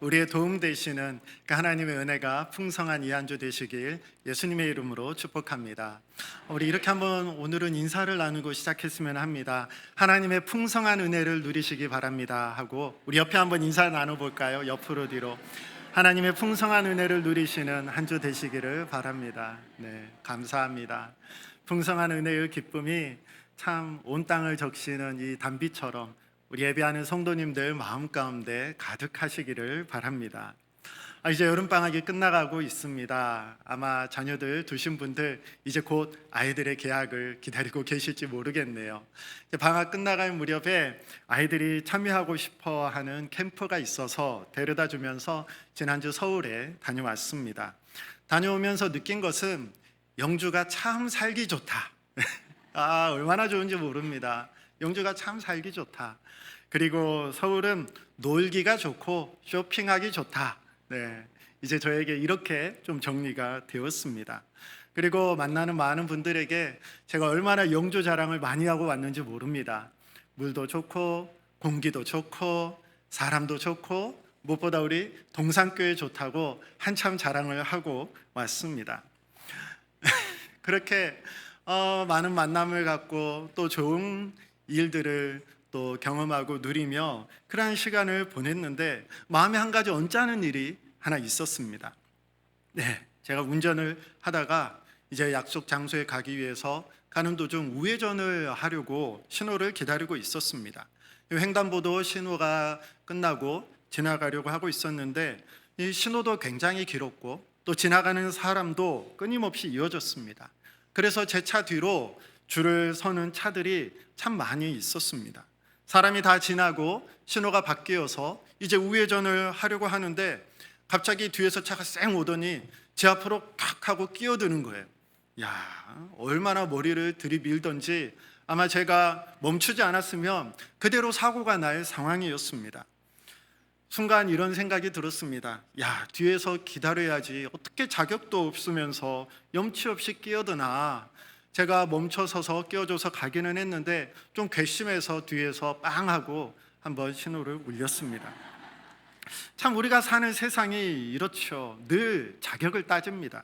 우리의 도움 되시는 그 하나님의 은혜가 풍성한 이 한 주 되시길 예수님의 이름으로 축복합니다. 우리 이렇게 한번 오늘은 인사를 나누고 시작했으면 합니다. 하나님의 풍성한 은혜를 누리시기 바랍니다 하고 우리 옆에 한번 인사 나눠볼까요? 옆으로 뒤로. 하나님의 풍성한 은혜를 누리시는 한 주 되시기를 바랍니다. 네, 감사합니다. 풍성한 은혜의 기쁨이 참 온 땅을 적시는 이 단비처럼 우리 예배하는 성도님들 마음 가운데 가득하시기를 바랍니다. 이제 여름방학이 끝나가고 있습니다. 아마 자녀들 두신 분들 이제 곧 아이들의 개학을 기다리고 계실지 모르겠네요. 방학 끝나갈 무렵에 아이들이 참여하고 싶어하는 캠프가 있어서 데려다 주면서 지난주 서울에 다녀왔습니다. 다녀오면서 느낀 것은 영주가 참 살기 좋다. 얼마나 좋은지 모릅니다. 영주가 참 살기 좋다. 그리고 서울은 놀기가 좋고 쇼핑하기 좋다. 네, 이제 저에게 이렇게 좀 정리가 되었습니다. 그리고 만나는 많은 분들에게 제가 얼마나 영주 자랑을 많이 하고 왔는지 모릅니다. 물도 좋고 공기도 좋고 사람도 좋고 무엇보다 우리 동산교회 좋다고 한참 자랑을 하고 왔습니다. 그렇게 많은 만남을 갖고 또 좋은 일들을 또 경험하고 누리며 그러한 시간을 보냈는데 마음에 한 가지 언짢은 일이 하나 있었습니다. 네, 제가 운전을 하다가 이제 약속 장소에 가기 위해서 가는 도중 우회전을 하려고 신호를 기다리고 있었습니다. 횡단보도 신호가 끝나고 지나가려고 하고 있었는데 이 신호도 굉장히 길었고 또 지나가는 사람도 끊임없이 이어졌습니다. 그래서 제 차 뒤로 줄을 서는 차들이 참 많이 있었습니다. 사람이 다 지나고 신호가 바뀌어서 이제 우회전을 하려고 하는데 갑자기 뒤에서 차가 쌩 오더니 제 앞으로 탁 하고 끼어드는 거예요. 얼마나 머리를 들이밀던지 아마 제가 멈추지 않았으면 그대로 사고가 날 상황이었습니다. 순간 이런 생각이 들었습니다. 뒤에서 기다려야지 어떻게 자격도 없으면서 염치 없이 끼어드나. 제가 멈춰서서 끼워줘서 가기는 했는데 좀 괘씸해서 뒤에서 빵 하고 한번 신호를 울렸습니다. 참 우리가 사는 세상이 이렇죠. 늘 자격을 따집니다.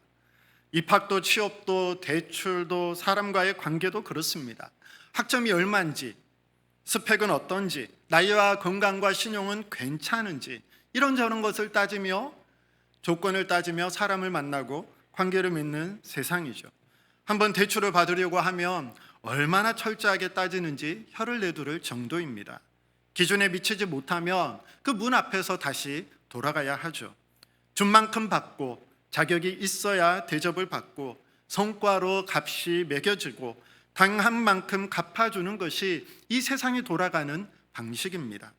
입학도 취업도 대출도 사람과의 관계도 그렇습니다. 학점이 얼마인지, 스펙은 어떤지, 나이와 건강과 신용은 괜찮은지 이런저런 것을 따지며 조건을 따지며 사람을 만나고 관계를 맺는 세상이죠. 한번 대출을 받으려고 하면 얼마나 철저하게 따지는지 혀를 내두를 정도입니다. 기준에 미치지 못하면 그 문 앞에서 다시 돌아가야 하죠. 준 만큼 받고 자격이 있어야 대접을 받고 성과로 값이 매겨지고 당한 만큼 갚아주는 것이 이 세상이 돌아가는 방식입니다.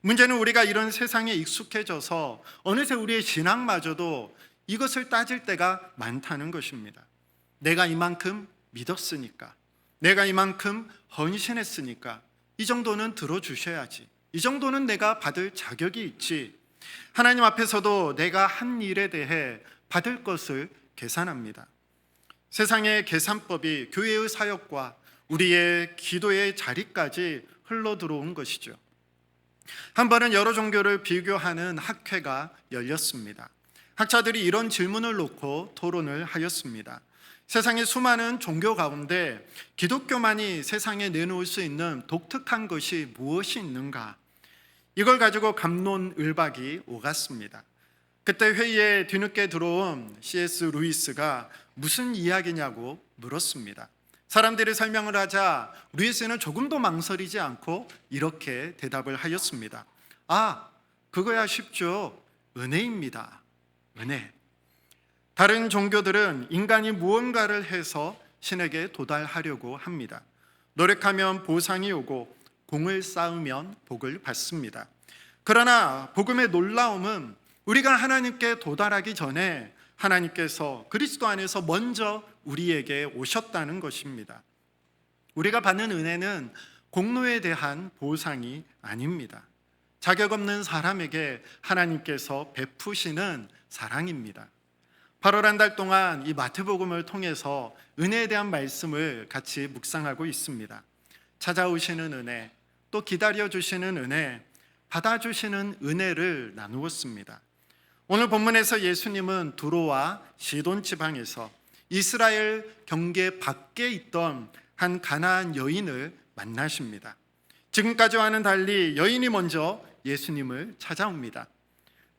문제는 우리가 이런 세상에 익숙해져서 어느새 우리의 신앙마저도 이것을 따질 때가 많다는 것입니다. 내가 이만큼 믿었으니까, 내가 이만큼 헌신했으니까 이 정도는 들어주셔야지, 이 정도는 내가 받을 자격이 있지. 하나님 앞에서도 내가 한 일에 대해 받을 것을 계산합니다. 세상의 계산법이 교회의 사역과 우리의 기도의 자리까지 흘러 들어온 것이죠. 한 번은 여러 종교를 비교하는 학회가 열렸습니다. 학자들이 이런 질문을 놓고 토론을 하였습니다. 세상의 수많은 종교 가운데 기독교만이 세상에 내놓을 수 있는 독특한 것이 무엇이 있는가? 이걸 가지고 갑론을박이 오갔습니다. 그때 회의에 뒤늦게 들어온 C.S. 루이스가 무슨 이야기냐고 물었습니다. 사람들이 설명을 하자 루이스는 조금도 망설이지 않고 이렇게 대답을 하였습니다. 그거야 쉽죠. 은혜입니다. 은혜. 다른 종교들은 인간이 무언가를 해서 신에게 도달하려고 합니다. 노력하면 보상이 오고 공을 쌓으면 복을 받습니다. 그러나 복음의 놀라움은 우리가 하나님께 도달하기 전에 하나님께서 그리스도 안에서 먼저 우리에게 오셨다는 것입니다. 우리가 받는 은혜는 공로에 대한 보상이 아닙니다. 자격 없는 사람에게 하나님께서 베푸시는 사랑입니다. 8월 한 달 동안 이 마태복음을 통해서 은혜에 대한 말씀을 같이 묵상하고 있습니다. 찾아오시는 은혜, 또 기다려주시는 은혜, 받아주시는 은혜를 나누었습니다. 오늘 본문에서 예수님은 두로와 시돈 지방에서 이스라엘 경계 밖에 있던 한 가나안 여인을 만나십니다. 지금까지와는 달리 여인이 먼저 예수님을 찾아옵니다.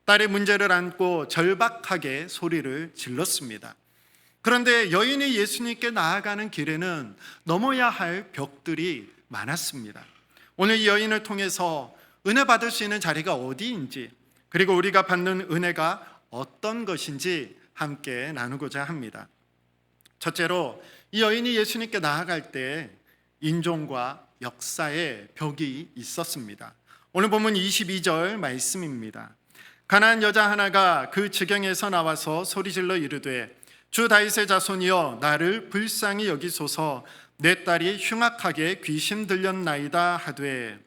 딸의 문제를 안고 절박하게 소리를 질렀습니다. 그런데 여인이 예수님께 나아가는 길에는 넘어야 할 벽들이 많았습니다. 오늘 이 여인을 통해서 은혜 받을 수 있는 자리가 어디인지, 그리고 우리가 받는 은혜가 어떤 것인지 함께 나누고자 합니다. 첫째로 이 여인이 예수님께 나아갈 때 인종과 역사의 벽이 있었습니다. 오늘 본문 22절 말씀입니다. 가나안 여자 하나가 그 지경에서 나와서 소리질러 이르되 주 다윗의 자손이여 나를 불쌍히 여기소서 내 딸이 흉악하게 귀신 들렸나이다 하되,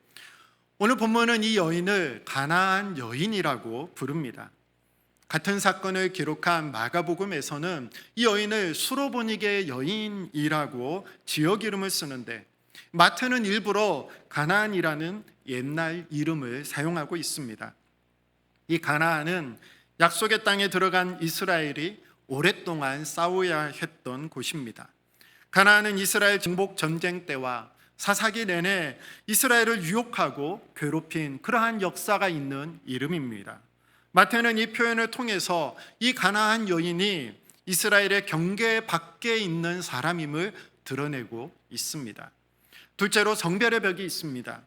오늘 본문은 이 여인을 가나안 여인이라고 부릅니다. 같은 사건을 기록한 마가복음에서는 이 여인을 수로보니게 여인이라고 지역 이름을 쓰는데, 마태는 일부러 가나안이라는 옛날 이름을 사용하고 있습니다. 이 가나안은 약속의 땅에 들어간 이스라엘이 오랫동안 싸워야 했던 곳입니다. 가나안은 이스라엘 정복 전쟁 때와 사사기 내내 이스라엘을 유혹하고 괴롭힌 그러한 역사가 있는 이름입니다. 마태는 이 표현을 통해서 이 가나안 여인이 이스라엘의 경계 밖에 있는 사람임을 드러내고 있습니다. 둘째로 성별의 벽이 있습니다.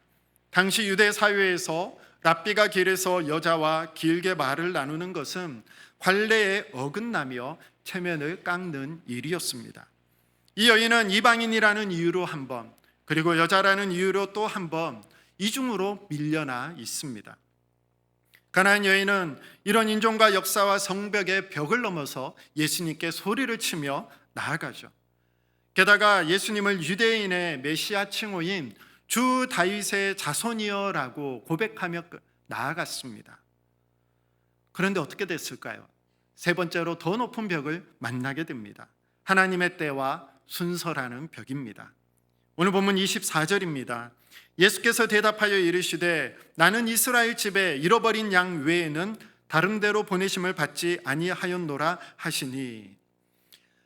당시 유대 사회에서 랍비가 길에서 여자와 길게 말을 나누는 것은 관례에 어긋나며 체면을 깎는 일이었습니다. 이 여인은 이방인이라는 이유로 한 번, 그리고 여자라는 이유로 또 한 번 이중으로 밀려나 있습니다. 가나안 여인은 이런 인종과 역사와 성벽의 벽을 넘어서 예수님께 소리를 치며 나아가죠. 게다가 예수님을 유대인의 메시아 칭호인 주 다윗의 자손이여라고 고백하며 나아갔습니다. 그런데 어떻게 됐을까요? 세 번째로 더 높은 벽을 만나게 됩니다. 하나님의 때와 순서라는 벽입니다. 오늘 본문 24절입니다. 예수께서 대답하여 이르시되 나는 이스라엘 집에 잃어버린 양 외에는 다른 데로 보내심을 받지 아니하였노라 하시니,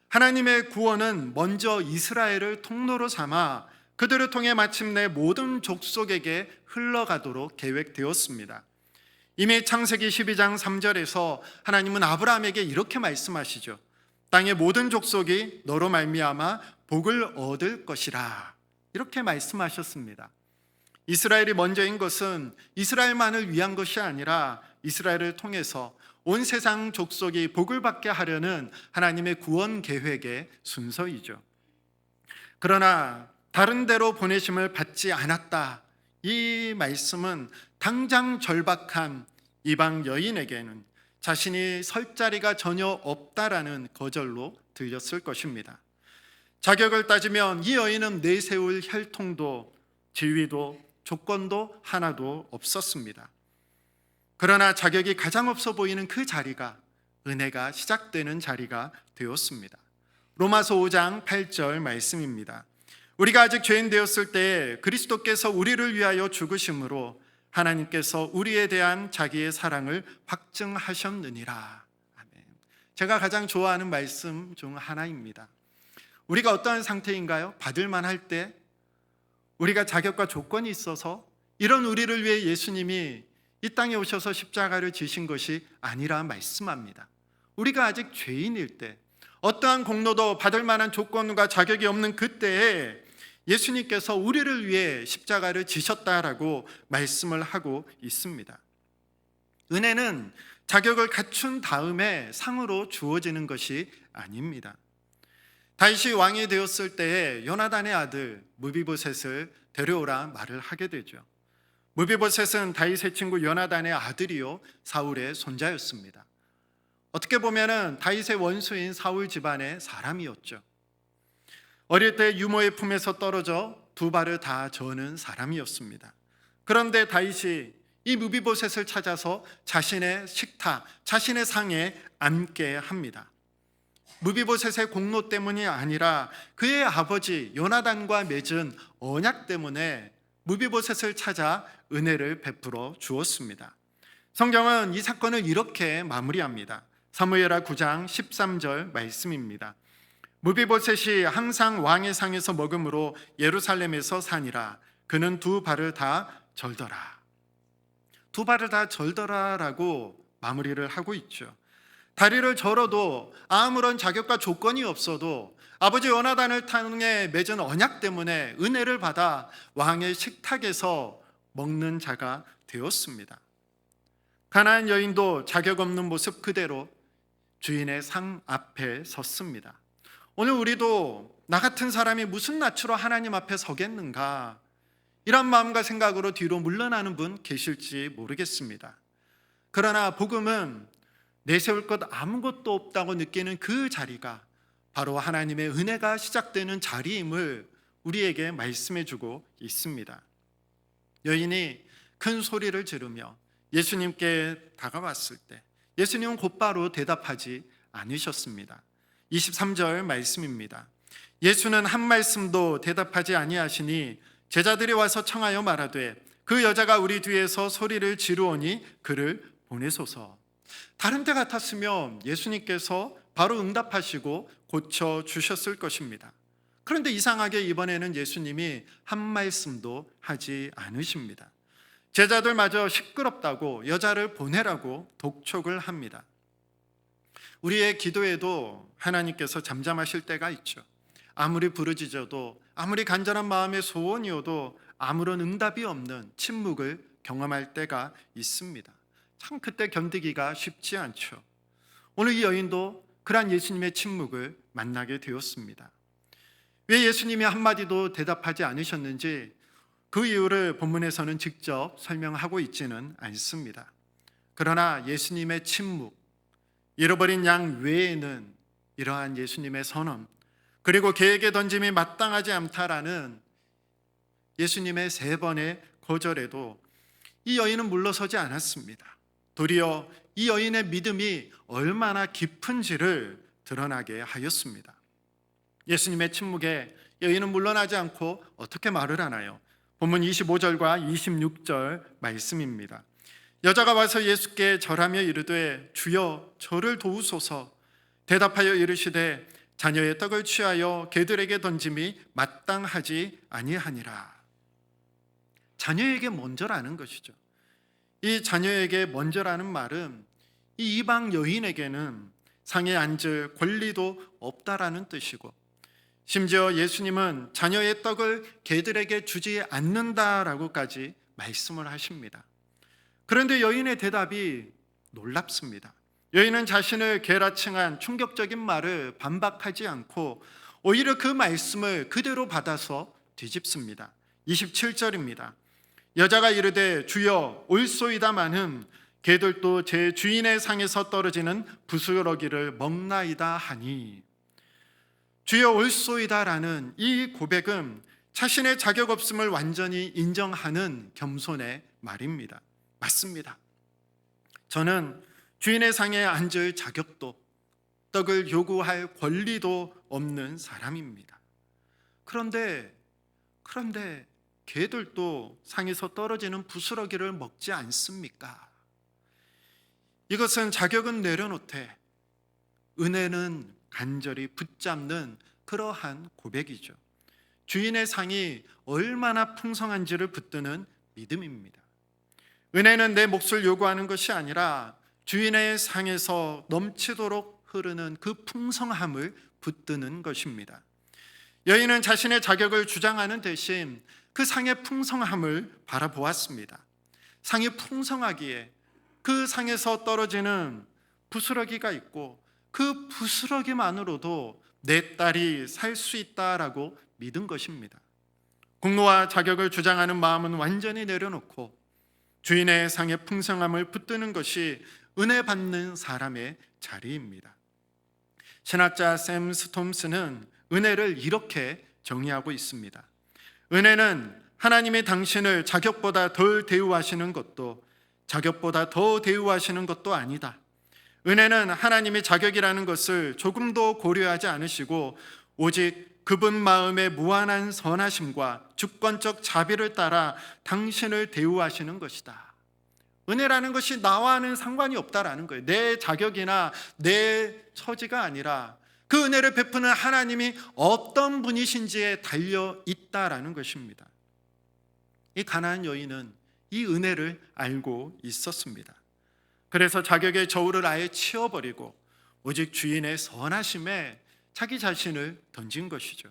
하나님의 구원은 먼저 이스라엘을 통로로 삼아 그들을 통해 마침내 모든 족속에게 흘러가도록 계획되었습니다. 이미 창세기 12장 3절에서 하나님은 아브라함에게 이렇게 말씀하시죠. 땅의 모든 족속이 너로 말미암아 복을 얻을 것이라, 이렇게 말씀하셨습니다. 이스라엘이 먼저인 것은 이스라엘만을 위한 것이 아니라 이스라엘을 통해서 온 세상 족속이 복을 받게 하려는 하나님의 구원 계획의 순서이죠. 그러나 다른 데로 보내심을 받지 않았다, 이 말씀은 당장 절박한 이방 여인에게는 자신이 설 자리가 전혀 없다라는 거절로 들렸을 것입니다. 자격을 따지면 이 여인은 내세울 혈통도 지위도 조건도 하나도 없었습니다. 그러나 자격이 가장 없어 보이는 그 자리가 은혜가 시작되는 자리가 되었습니다. 로마서 5장 8절 말씀입니다. 우리가 아직 죄인 되었을 때 그리스도께서 우리를 위하여 죽으심으로 하나님께서 우리에 대한 자기의 사랑을 확증하셨느니라. 아멘. 제가 가장 좋아하는 말씀 중 하나입니다. 우리가 어떠한 상태인가요? 받을만 할 때 우리가 자격과 조건이 있어서 이런 우리를 위해 예수님이 이 땅에 오셔서 십자가를 지신 것이 아니라 말씀합니다. 우리가 아직 죄인일 때, 어떠한 공로도 받을 만한 조건과 자격이 없는 그때에 예수님께서 우리를 위해 십자가를 지셨다라고 말씀을 하고 있습니다. 은혜는 자격을 갖춘 다음에 상으로 주어지는 것이 아닙니다. 다윗이 왕이 되었을 때에 요나단의 아들 무비보셋을 데려오라 말을 하게 되죠. 무비보셋은 다윗의 친구 요나단의 아들이요 사울의 손자였습니다. 어떻게 보면은 다윗의 원수인 사울 집안의 사람이었죠. 어릴 때 유모의 품에서 떨어져 두 발을 다 저는 사람이었습니다. 그런데 다윗이 이 무비보셋을 찾아서 자신의 식탁, 자신의 상에 앉게 합니다. 무비보셋의 공로 때문이 아니라 그의 아버지 요나단과 맺은 언약 때문에 무비보셋을 찾아 은혜를 베풀어 주었습니다. 성경은 이 사건을 이렇게 마무리합니다. 사무엘하 9장 13절 말씀입니다. 무비보셋이 항상 왕의 상에서 먹음으로 예루살렘에서 사니라. 그는 두 발을 다 절더라. 두 발을 다 절더라라고 마무리를 하고 있죠. 다리를 절어도 아무런 자격과 조건이 없어도 아버지 요나단을 통해 맺은 언약 때문에 은혜를 받아 왕의 식탁에서 먹는 자가 되었습니다. 가나안 여인도 자격 없는 모습 그대로 주인의 상 앞에 섰습니다. 오늘 우리도 나 같은 사람이 무슨 낯으로 하나님 앞에 서겠는가, 이런 마음과 생각으로 뒤로 물러나는 분 계실지 모르겠습니다. 그러나 복음은 내세울 것 아무것도 없다고 느끼는 그 자리가 바로 하나님의 은혜가 시작되는 자리임을 우리에게 말씀해 주고 있습니다. 여인이 큰 소리를 지르며 예수님께 다가왔을 때 예수님은 곧바로 대답하지 않으셨습니다. 23절 말씀입니다. 예수는 한 말씀도 대답하지 아니하시니 제자들이 와서 청하여 말하되 그 여자가 우리 뒤에서 소리를 지르오니 그를 보내소서. 다른 때 같았으면 예수님께서 바로 응답하시고 고쳐주셨을 것입니다. 그런데 이상하게 이번에는 예수님이 한 말씀도 하지 않으십니다. 제자들마저 시끄럽다고 여자를 보내라고 독촉을 합니다. 우리의 기도에도 하나님께서 잠잠하실 때가 있죠. 아무리 부르짖어도, 아무리 간절한 마음의 소원이어도 아무런 응답이 없는 침묵을 경험할 때가 있습니다. 참 그때 견디기가 쉽지 않죠. 오늘 이 여인도 그러한 예수님의 침묵을 만나게 되었습니다. 왜 예수님이 한마디도 대답하지 않으셨는지 그 이유를 본문에서는 직접 설명하고 있지는 않습니다. 그러나 예수님의 침묵, 잃어버린 양 외에는 이러한 예수님의 선언, 그리고 개에게 던짐이 마땅하지 않다라는 예수님의 3번의 거절에도 이 여인은 물러서지 않았습니다. 도리어 이 여인의 믿음이 얼마나 깊은지를 드러나게 하였습니다. 예수님의 침묵에 여인은 물러나지 않고 어떻게 말을 하나요? 본문 25절과 26절 말씀입니다. 여자가 와서 예수께 절하며 이르되 주여 저를 도우소서. 대답하여 이르시되 자녀의 떡을 취하여 개들에게 던짐이 마땅하지 아니하니라. 자녀에게 먼저라는 것이죠. 이 자녀에게 먼저라는 말은 이 이방 여인에게는 상에 앉을 권리도 없다라는 뜻이고, 심지어 예수님은 자녀의 떡을 개들에게 주지 않는다라고까지 말씀을 하십니다. 그런데 여인의 대답이 놀랍습니다. 여인은 자신을 개라칭한 충격적인 말을 반박하지 않고 오히려 그 말씀을 그대로 받아서 뒤집습니다. 27절입니다. 여자가 이르되 주여 올소이다마는 개들도 제 주인의 상에서 떨어지는 부스러기를 먹나이다 하니, 주여 올소이다라는 이 고백은 자신의 자격 없음을 완전히 인정하는 겸손의 말입니다. 맞습니다. 저는 주인의 상에 앉을 자격도, 떡을 요구할 권리도 없는 사람입니다. 그런데 개들도 상에서 떨어지는 부스러기를 먹지 않습니까? 이것은 자격은 내려놓되 은혜는 간절히 붙잡는 그러한 고백이죠. 주인의 상이 얼마나 풍성한지를 붙드는 믿음입니다. 은혜는 내 몫을 요구하는 것이 아니라 주인의 상에서 넘치도록 흐르는 그 풍성함을 붙드는 것입니다. 여인은 자신의 자격을 주장하는 대신 그 상의 풍성함을 바라보았습니다. 상이 풍성하기에 그 상에서 떨어지는 부스러기가 있고 그 부스러기만으로도 내 딸이 살 수 있다라고 믿은 것입니다. 공로와 자격을 주장하는 마음은 완전히 내려놓고 주인의 상의 풍성함을 붙드는 것이 은혜 받는 사람의 자리입니다. 신학자 샘 스톰스는 은혜를 이렇게 정의하고 있습니다. 은혜는 하나님이 당신을 자격보다 덜 대우하시는 것도 자격보다 더 대우하시는 것도 아니다. 은혜는 하나님이 자격이라는 것을 조금도 고려하지 않으시고 오직 그분 마음의 무한한 선하심과 주권적 자비를 따라 당신을 대우하시는 것이다. 은혜라는 것이 나와는 상관이 없다라는 거예요. 내 자격이나 내 처지가 아니라 그 은혜를 베푸는 하나님이 어떤 분이신지에 달려 있다라는 것입니다. 이 가나안 여인은 이 은혜를 알고 있었습니다. 그래서 자격의 저울을 아예 치워버리고 오직 주인의 선하심에 자기 자신을 던진 것이죠.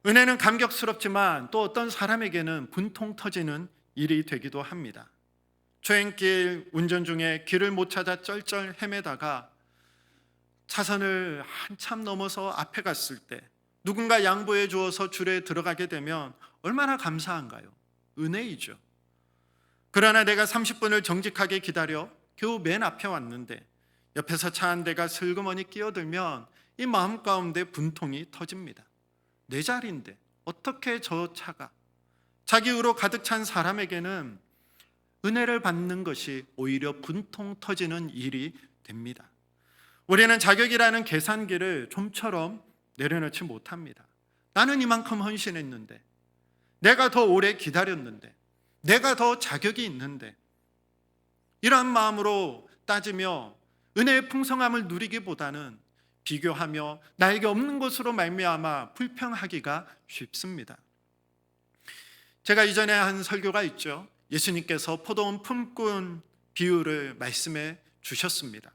은혜는 감격스럽지만 또 어떤 사람에게는 분통 터지는 일이 되기도 합니다. 초행길 운전 중에 길을 못 찾아 쩔쩔 헤매다가 차선을 한참 넘어서 앞에 갔을 때 누군가 양보해 주어서 줄에 들어가게 되면 얼마나 감사한가요? 은혜이죠. 그러나 내가 30분을 정직하게 기다려 겨우 맨 앞에 왔는데 옆에서 차 한 대가 슬그머니 끼어들면 이 마음 가운데 분통이 터집니다. 내 자리인데 어떻게 저 차가? 자기 의로 가득 찬 사람에게는 은혜를 받는 것이 오히려 분통 터지는 일이 됩니다. 우리는 자격이라는 계산기를 좀처럼 내려놓지 못합니다. 나는 이만큼 헌신했는데, 내가 더 오래 기다렸는데, 내가 더 자격이 있는데, 이러한 마음으로 따지며 은혜의 풍성함을 누리기보다는 비교하며 나에게 없는 것으로 말미암아 불평하기가 쉽습니다. 제가 이전에 한 설교가 있죠. 예수님께서 포도원 품꾼 비유를 말씀해 주셨습니다.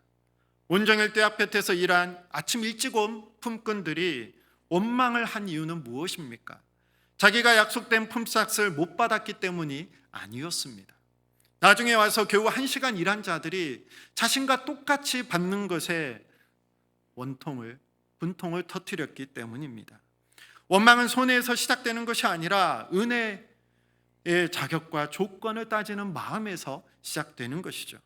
온정일 떼약볕에서 일한 아침 일찍 온 품꾼들이 원망을 한 이유는 무엇입니까? 자기가 약속된 품삯을 못 받았기 때문이 아니었습니다. 나중에 와서 겨우 1시간 일한 자들이 자신과 똑같이 받는 것에 분통을 터뜨렸기 때문입니다. 원망은 손해에서 시작되는 것이 아니라 은혜의 자격과 조건을 따지는 마음에서 시작되는 것이죠.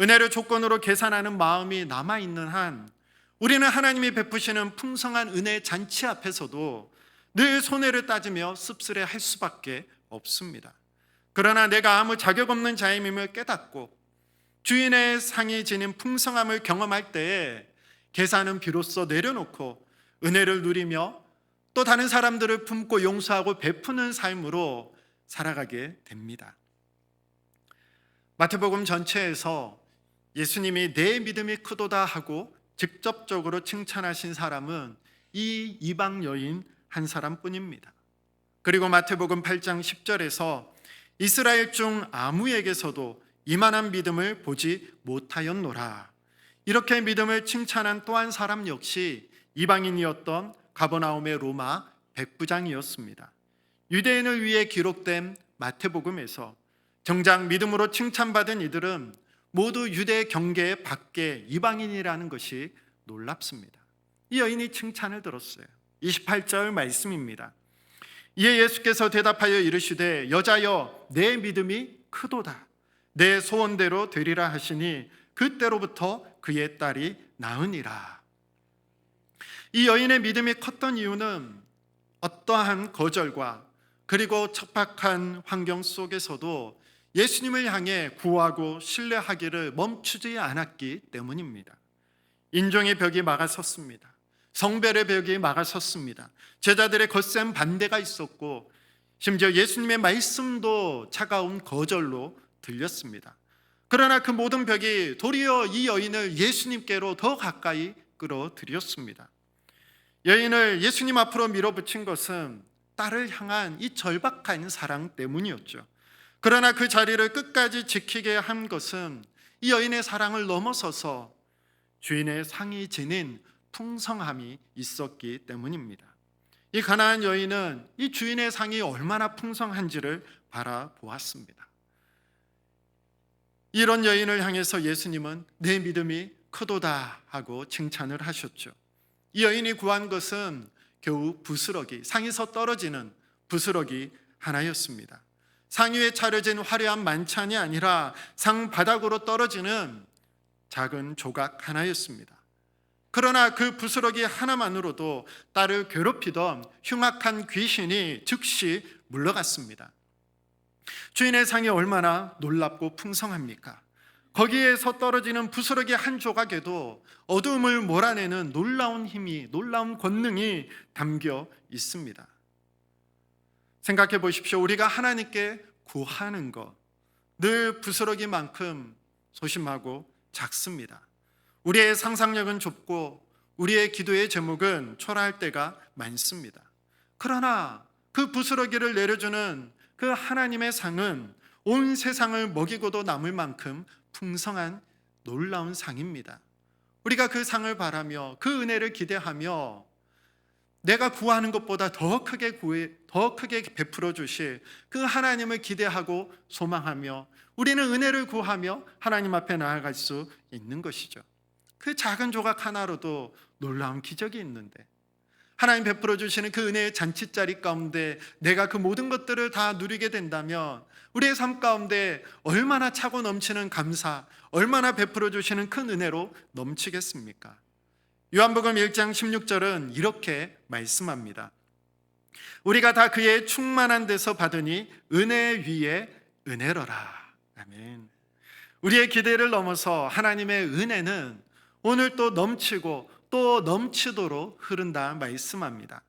은혜를 조건으로 계산하는 마음이 남아있는 한 우리는 하나님이 베푸시는 풍성한 은혜의 잔치 앞에서도 늘 손해를 따지며 씁쓸해할 수밖에 없습니다. 그러나 내가 아무 자격 없는 자임임을 깨닫고 주인의 상이 지닌 풍성함을 경험할 때에 계산은 비로소 내려놓고 은혜를 누리며 또 다른 사람들을 품고 용서하고 베푸는 삶으로 살아가게 됩니다. 마태복음 전체에서 예수님이 내 믿음이 크도다 하고 직접적으로 칭찬하신 사람은 이 이방 여인 한 사람뿐입니다. 그리고 마태복음 8장 10절에서 이스라엘 중 아무에게서도 이만한 믿음을 보지 못하였노라, 이렇게 믿음을 칭찬한 또 한 사람 역시 이방인이었던 가버나움의 로마 백부장이었습니다. 유대인을 위해 기록된 마태복음에서 정작 믿음으로 칭찬받은 이들은 모두 유대 경계 밖의 이방인이라는 것이 놀랍습니다. 이 여인이 칭찬을 들었어요. 28절 말씀입니다. 이에 예수께서 대답하여 이르시되 여자여 내 믿음이 크도다, 내 소원대로 되리라 하시니 그때로부터 그의 딸이 나으니라. 이 여인의 믿음이 컸던 이유는 어떠한 거절과 그리고 척박한 환경 속에서도 예수님을 향해 구하고 신뢰하기를 멈추지 않았기 때문입니다. 인종의 벽이 막아섰습니다. 성별의 벽이 막아섰습니다. 제자들의 거센 반대가 있었고 심지어 예수님의 말씀도 차가운 거절로 들렸습니다. 그러나 그 모든 벽이 도리어 이 여인을 예수님께로 더 가까이 끌어들였습니다. 여인을 예수님 앞으로 밀어붙인 것은 딸을 향한 이 절박한 사랑 때문이었죠. 그러나 그 자리를 끝까지 지키게 한 것은 이 여인의 사랑을 넘어서서 주인의 상이 지닌 풍성함이 있었기 때문입니다. 이 가나안 여인은 이 주인의 상이 얼마나 풍성한지를 바라보았습니다. 이런 여인을 향해서 예수님은 내 믿음이 크도다 하고 칭찬을 하셨죠. 이 여인이 구한 것은 겨우 부스러기, 상에서 떨어지는 부스러기 하나였습니다. 상 위에 차려진 화려한 만찬이 아니라 상 바닥으로 떨어지는 작은 조각 하나였습니다. 그러나 그 부스러기 하나만으로도 딸을 괴롭히던 흉악한 귀신이 즉시 물러갔습니다. 주인의 상이 얼마나 놀랍고 풍성합니까? 거기에서 떨어지는 부스러기 한 조각에도 어둠을 몰아내는 놀라운 힘이, 놀라운 권능이 담겨 있습니다. 생각해 보십시오. 우리가 하나님께 구하는 것, 늘 부스러기만큼 소심하고 작습니다. 우리의 상상력은 좁고 우리의 기도의 제목은 초라할 때가 많습니다. 그러나 그 부스러기를 내려주는 그 하나님의 상은 온 세상을 먹이고도 남을 만큼 풍성한 놀라운 상입니다. 우리가 그 상을 바라며 그 은혜를 기대하며 내가 구하는 것보다 더 크게 베풀어 주실 그 하나님을 기대하고 소망하며 우리는 은혜를 구하며 하나님 앞에 나아갈 수 있는 것이죠. 그 작은 조각 하나로도 놀라운 기적이 있는데, 하나님 베풀어 주시는 그 은혜의 잔치자리 가운데 내가 그 모든 것들을 다 누리게 된다면 우리의 삶 가운데 얼마나 차고 넘치는 감사, 얼마나 베풀어 주시는 큰 은혜로 넘치겠습니까? 요한복음 1장 16절은 이렇게 말씀합니다. 우리가 다 그의 충만한 데서 받으니 은혜 위에 은혜로라. 아멘. 우리의 기대를 넘어서 하나님의 은혜는 오늘 또 넘치고 또 넘치도록 흐른다 말씀합니다.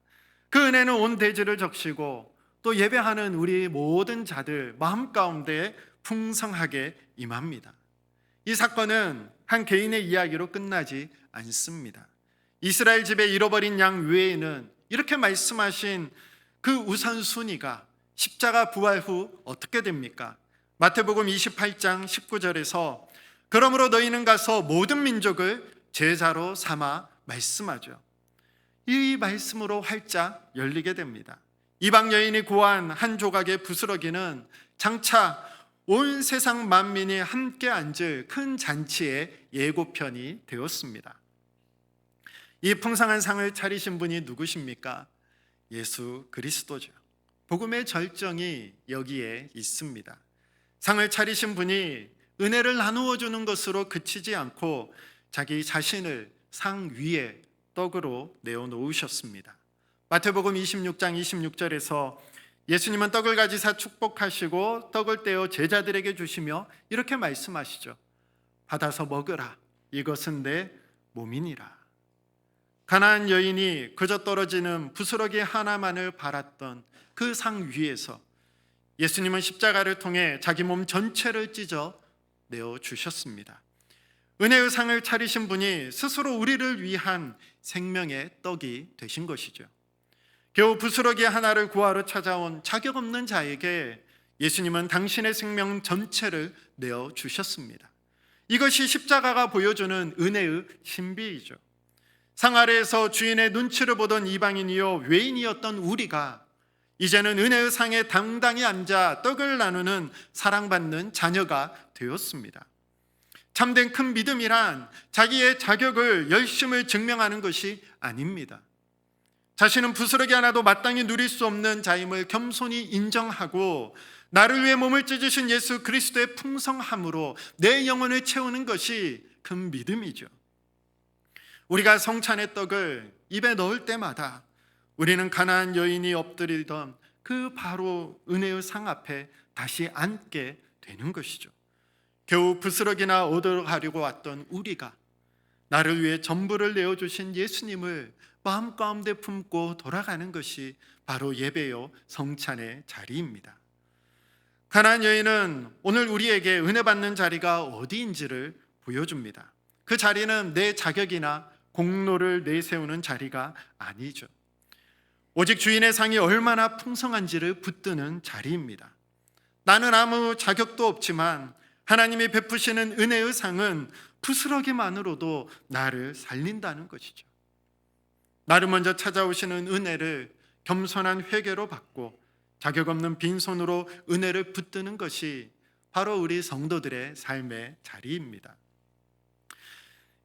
그 은혜는 온 대지를 적시고 또 예배하는 우리 모든 자들 마음 가운데 풍성하게 임합니다. 이 사건은 한 개인의 이야기로 끝나지 않습니다. 이스라엘 집에 잃어버린 양 외에는 이렇게 말씀하신 그 우선순위가 십자가 부활 후 어떻게 됩니까? 마태복음 28장 19절에서 그러므로 너희는 가서 모든 민족을 제자로 삼아 말씀하죠. 이 말씀으로 활짝 열리게 됩니다. 이방 여인이 구한 한 조각의 부스러기는 장차 온 세상 만민이 함께 앉을 큰 잔치의 예고편이 되었습니다. 이 풍성한 상을 차리신 분이 누구십니까? 예수 그리스도죠. 복음의 절정이 여기에 있습니다. 상을 차리신 분이 은혜를 나누어 주는 것으로 그치지 않고 자기 자신을 상 위에 떡으로 내어놓으셨습니다. 마태복음 26장 26절에서 예수님은 떡을 가지사 축복하시고 떡을 떼어 제자들에게 주시며 이렇게 말씀하시죠. 받아서 먹으라. 이것은 내 몸이니라. 가나안 여인이 그저 떨어지는 부스러기 하나만을 바랐던 그 상 위에서 예수님은 십자가를 통해 자기 몸 전체를 찢어 내어주셨습니다. 은혜의 상을 차리신 분이 스스로 우리를 위한 생명의 떡이 되신 것이죠. 겨우 부스러기 하나를 구하러 찾아온 자격 없는 자에게 예수님은 당신의 생명 전체를 내어주셨습니다. 이것이 십자가가 보여주는 은혜의 신비이죠. 상 아래에서 주인의 눈치를 보던 이방인이요 외인이었던 우리가 이제는 은혜의 상에 당당히 앉아 떡을 나누는 사랑받는 자녀가 되었습니다. 참된 큰 믿음이란 자기의 자격을 열심을 증명하는 것이 아닙니다. 자신은 부스러기 하나도 마땅히 누릴 수 없는 자임을 겸손히 인정하고 나를 위해 몸을 찢으신 예수 그리스도의 풍성함으로 내 영혼을 채우는 것이 큰 믿음이죠. 우리가 성찬의 떡을 입에 넣을 때마다 우리는 가나안 여인이 엎드리던 그 바로 은혜의 상 앞에 다시 앉게 되는 것이죠. 겨우 부스러기나 얻어 가려고 왔던 우리가 나를 위해 전부를 내어주신 예수님을 마음 가운데 품고 돌아가는 것이 바로 예배요 성찬의 자리입니다. 가나안 여인은 오늘 우리에게 은혜 받는 자리가 어디인지를 보여줍니다. 그 자리는 내 자격이나 공로를 내세우는 자리가 아니죠. 오직 주인의 상이 얼마나 풍성한지를 붙드는 자리입니다. 나는 아무 자격도 없지만 하나님이 베푸시는 은혜의 상은 부스러기만으로도 나를 살린다는 것이죠. 나를 먼저 찾아오시는 은혜를 겸손한 회개로 받고 자격 없는 빈손으로 은혜를 붙드는 것이 바로 우리 성도들의 삶의 자리입니다.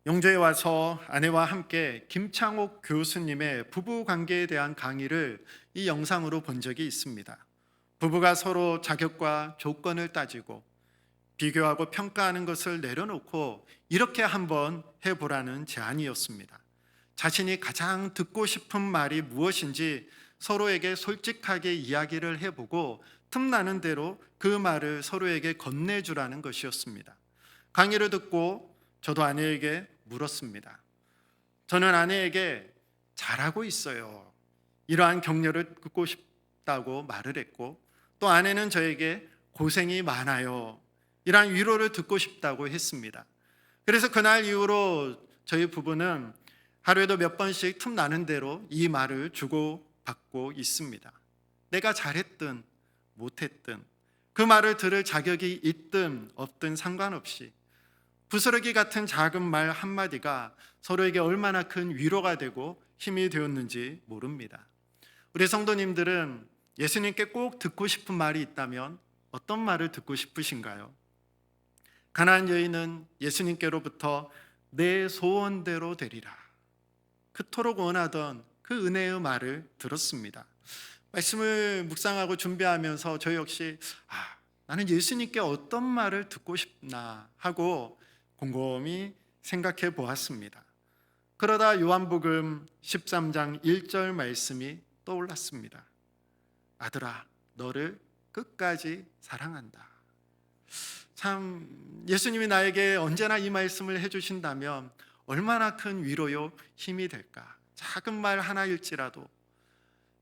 영주에 와서 아내와 함께 김창옥 교수님의 부부 관계에 대한 강의를 이 영상으로 본 적이 있습니다. 부부가 서로 자격과 조건을 따지고 비교하고 평가하는 것을 내려놓고 이렇게 한번 해보라는 제안이었습니다. 자신이 가장 듣고 싶은 말이 무엇인지 서로에게 솔직하게 이야기를 해보고 틈나는 대로 그 말을 서로에게 건네주라는 것이었습니다. 강의를 듣고 저도 아내에게 물었습니다. 저는 아내에게 잘하고 있어요, 이러한 격려를 듣고 싶다고 말을 했고, 또 아내는 저에게 고생이 많아요, 이러한 위로를 듣고 싶다고 했습니다. 그래서 그날 이후로 저희 부부는 하루에도 몇 번씩 틈 나는 대로 이 말을 주고받고 있습니다. 내가 잘했든 못했든, 그 말을 들을 자격이 있든 없든 상관없이 부스러기 같은 작은 말 한마디가 서로에게 얼마나 큰 위로가 되고 힘이 되었는지 모릅니다. 우리 성도님들은 예수님께 꼭 듣고 싶은 말이 있다면 어떤 말을 듣고 싶으신가요? 가나안 여인은 예수님께로부터 내 소원대로 되리라, 그토록 원하던 그 은혜의 말을 들었습니다. 말씀을 묵상하고 준비하면서 저 역시 나는 예수님께 어떤 말을 듣고 싶나 하고 곰곰이 생각해 보았습니다. 그러다 요한복음 13장 1절 말씀이 떠올랐습니다. 아들아, 너를 끝까지 사랑한다. 참, 예수님이 나에게 언제나 이 말씀을 해주신다면 얼마나 큰 위로요 힘이 될까. 작은 말 하나일지라도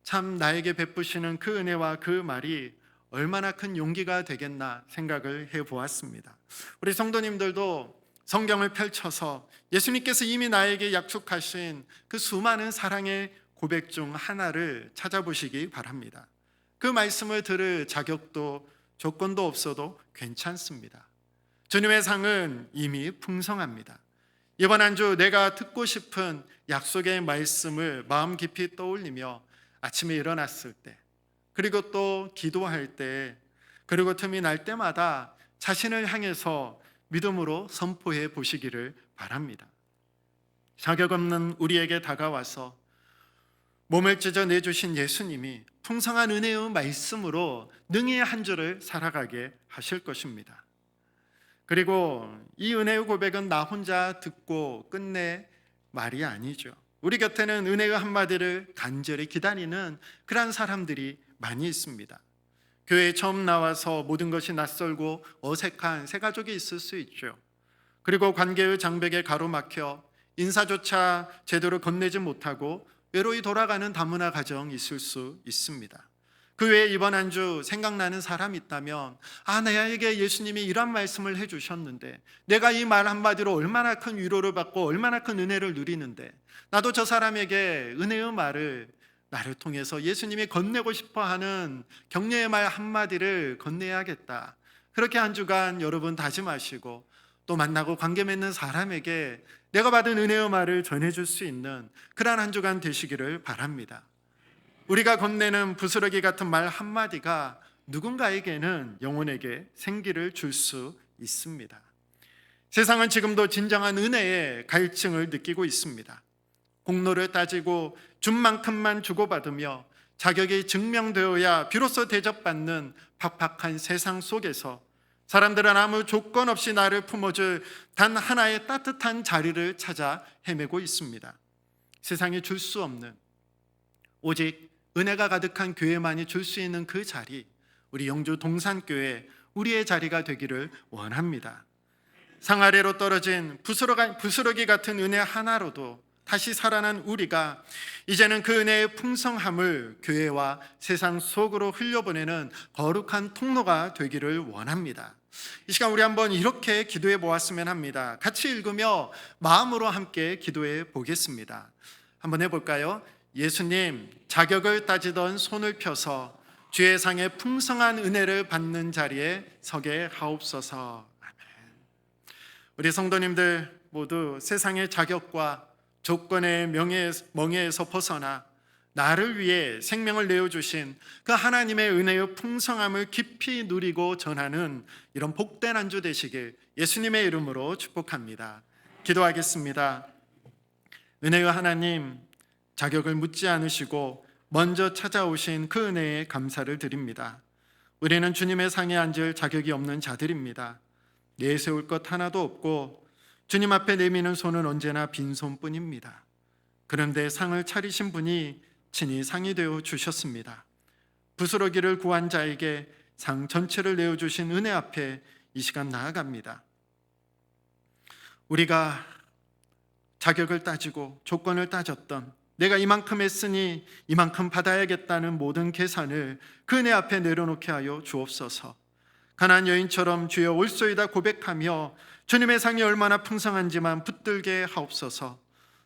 참 나에게 베푸시는 그 은혜와 그 말이 얼마나 큰 용기가 되겠나 생각을 해보았습니다. 우리 성도님들도 성경을 펼쳐서 예수님께서 이미 나에게 약속하신 그 수많은 사랑의 고백 중 하나를 찾아보시기 바랍니다. 그 말씀을 들을 자격도 조건도 없어도 괜찮습니다. 주님의 상은 이미 풍성합니다. 이번 한 주 내가 듣고 싶은 약속의 말씀을 마음 깊이 떠올리며 아침에 일어났을 때, 그리고 또 기도할 때, 그리고 틈이 날 때마다 자신을 향해서 믿음으로 선포해 보시기를 바랍니다. 자격 없는 우리에게 다가와서 몸을 찢어 내주신 예수님이 풍성한 은혜의 말씀으로 능히 한 주를 살아가게 하실 것입니다. 그리고 이 은혜의 고백은 나 혼자 듣고 끝내 말이 아니죠. 우리 곁에는 은혜의 한마디를 간절히 기다리는 그런 사람들이 많이 있습니다. 교회에 처음 나와서 모든 것이 낯설고 어색한 새 가족이 있을 수 있죠. 그리고 관계의 장벽에 가로막혀 인사조차 제대로 건네지 못하고 외로이 돌아가는 다문화 가정이 있을 수 있습니다. 그 외에 이번 한 주 생각나는 사람이 있다면 나에게 예수님이 이런 말씀을 해주셨는데, 내가 이 말 한마디로 얼마나 큰 위로를 받고 얼마나 큰 은혜를 누리는데, 나도 저 사람에게 은혜의 말을 나를 통해서 예수님이 건네고 싶어하는 격려의 말 한마디를 건네야겠다. 그렇게 한 주간 여러분 다짐하시고 또 만나고 관계 맺는 사람에게 내가 받은 은혜의 말을 전해줄 수 있는 그러한 한 주간 되시기를 바랍니다. 우리가 건네는 부스러기 같은 말 한마디가 누군가에게는 영혼에게 생기를 줄 수 있습니다. 세상은 지금도 진정한 은혜의 갈증을 느끼고 있습니다. 공로를 따지고 준 만큼만 주고받으며 자격이 증명되어야 비로소 대접받는 팍팍한 세상 속에서 사람들은 아무 조건 없이 나를 품어줄 단 하나의 따뜻한 자리를 찾아 헤매고 있습니다. 세상이 줄 수 없는, 오직 은혜가 가득한 교회만이 줄 수 있는 그 자리, 우리 영주 동산교회 우리의 자리가 되기를 원합니다. 상 아래로 떨어진 부스러기 같은 은혜 하나로도 다시 살아난 우리가 이제는 그 은혜의 풍성함을 교회와 세상 속으로 흘려보내는 거룩한 통로가 되기를 원합니다. 이 시간 우리 한번 이렇게 기도해 보았으면 합니다. 같이 읽으며 마음으로 함께 기도해 보겠습니다. 한번 해볼까요? 예수님, 자격을 따지던 손을 펴서 주의 상의 풍성한 은혜를 받는 자리에 서게 하옵소서. 아멘. 우리 성도님들 모두 세상의 자격과 조건의 멍에에서 벗어나 나를 위해 생명을 내어주신 그 하나님의 은혜의 풍성함을 깊이 누리고 전하는 이런 복된 한 주 되시길 예수님의 이름으로 축복합니다. 기도하겠습니다. 은혜의 하나님, 자격을 묻지 않으시고 먼저 찾아오신 그 은혜에 감사를 드립니다. 우리는 주님의 상에 앉을 자격이 없는 자들입니다. 내세울 것 하나도 없고 주님 앞에 내미는 손은 언제나 빈손뿐입니다. 그런데 상을 차리신 분이 친히 상이 되어 주셨습니다. 부스러기를 구한 자에게 상 전체를 내어주신 은혜 앞에 이 시간 나아갑니다. 우리가 자격을 따지고 조건을 따졌던, 내가 이만큼 했으니 이만큼 받아야겠다는 모든 계산을 그 은혜 앞에 내려놓게 하여 주옵소서. 가나안 여인처럼 주여 올소이다 고백하며 주님의 상이 얼마나 풍성한지만 붙들게 하옵소서.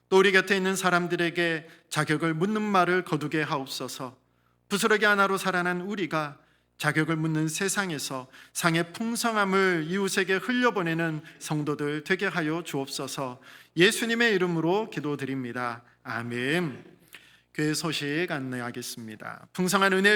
또 우리 곁에 있는 사람들에게 자격을 묻는 말을 거두게 하옵소서. 부스러기 하나로 살아난 우리가 자격을 묻는 세상에서 상의 풍성함을 이웃에게 흘려보내는 성도들 되게 하여 주옵소서. 예수님의 이름으로 기도드립니다. 아멘. 교회 소식 안내하겠습니다. 풍성한 은혜